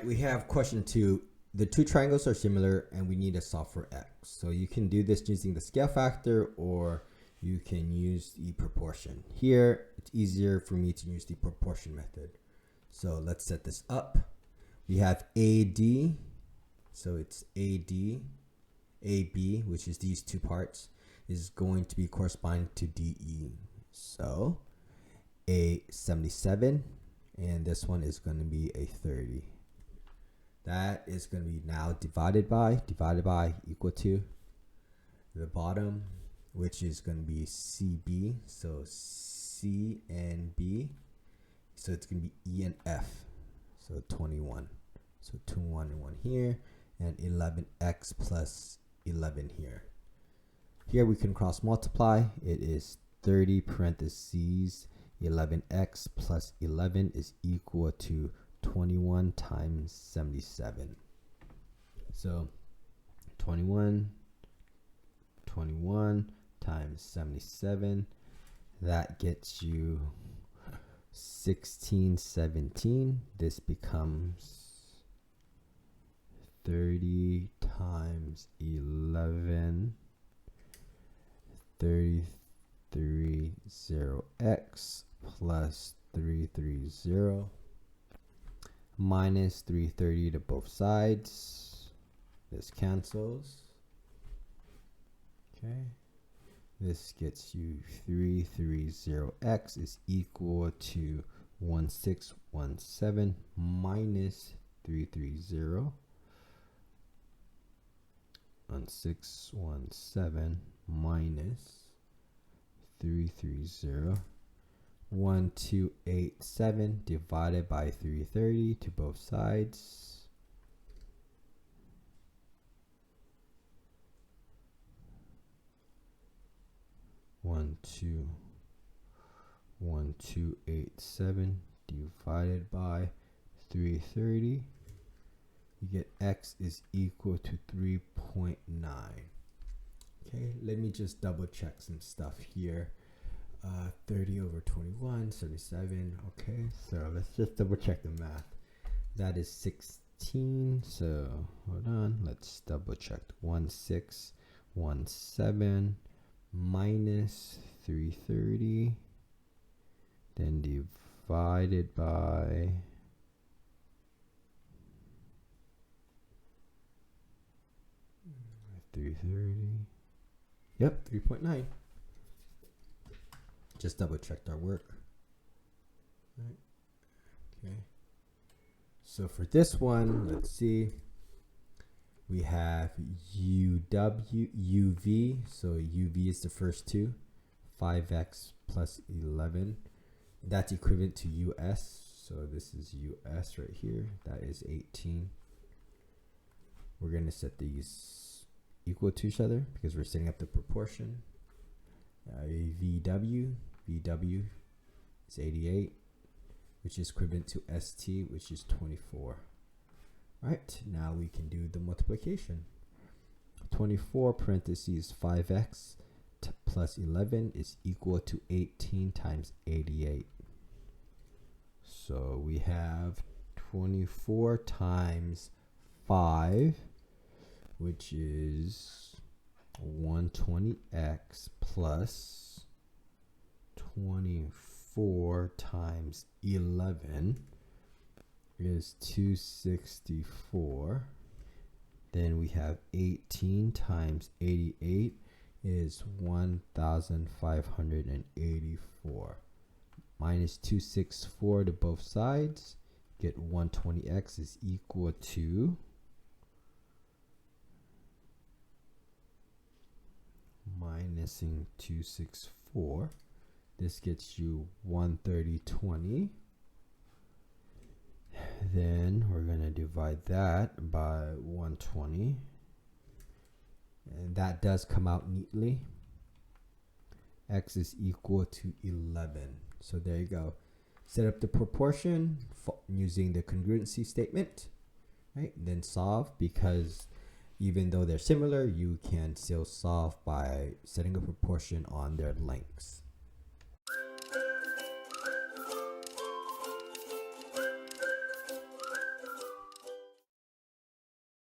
we have question 2. The two triangles are similar and we need to solve for x. So you can do this using the scale factor, or you can use the proportion. Here, it's easier for me to use the proportion method. So let's set this up. We have AD, so it's AD, AB, which is these two parts, is going to be corresponding to DE. So a 77, and this one is going to be a 30. That is going to be now divided by equal to the bottom, which is going to be CB. So C and B. So it's going to be E and F. So 21. So 2, 1, and 1 here. And 11x plus 11 here. Here we can cross multiply. It is 30 parentheses 11x plus 11 is equal to 21 times 77. So 21 times 77, that gets you 1617. This becomes 30 times 11, 330x plus 330 minus 330 to both sides. This cancels. Okay. This gets you 330x is equal to 1617 minus 330. 1617 minus 330. 1287 divided by 330 to both sides. One two 1287 divided by 330. You get x is equal to 3.9. Okay, let me just double check some stuff here. 30 over 21, 77. Okay, so let's just double check the math. That is 16. So hold on, let's double check. 1617 minus 330, then divided by 330. Yep, 3.9. Just double checked our work. Right. Okay. So for this one, let's see. We have UV. So UV is the first two. 5x plus 11. That's equivalent to US. So this is US right here. That is 18. We're going to set these equal to each other because we're setting up the proportion. VW is 88, which is equivalent to ST, which is 24. All right, now we can do the multiplication. 24 parentheses 5x plus 11 is equal to 18 times 88. So we have 24 times 5, which is 120x plus 24 times 11 is 264. Then we have 18 times 88 is 1584. Minus 264 to both sides. Get 120x is equal to minusing 264. This gets you 130/20. Then we're going to divide that by 120. And that does come out neatly. X is equal to 11. So there you go. Set up the proportion using the congruency statement. Right? Then solve, because even though they're similar, you can still solve by setting a proportion on their lengths.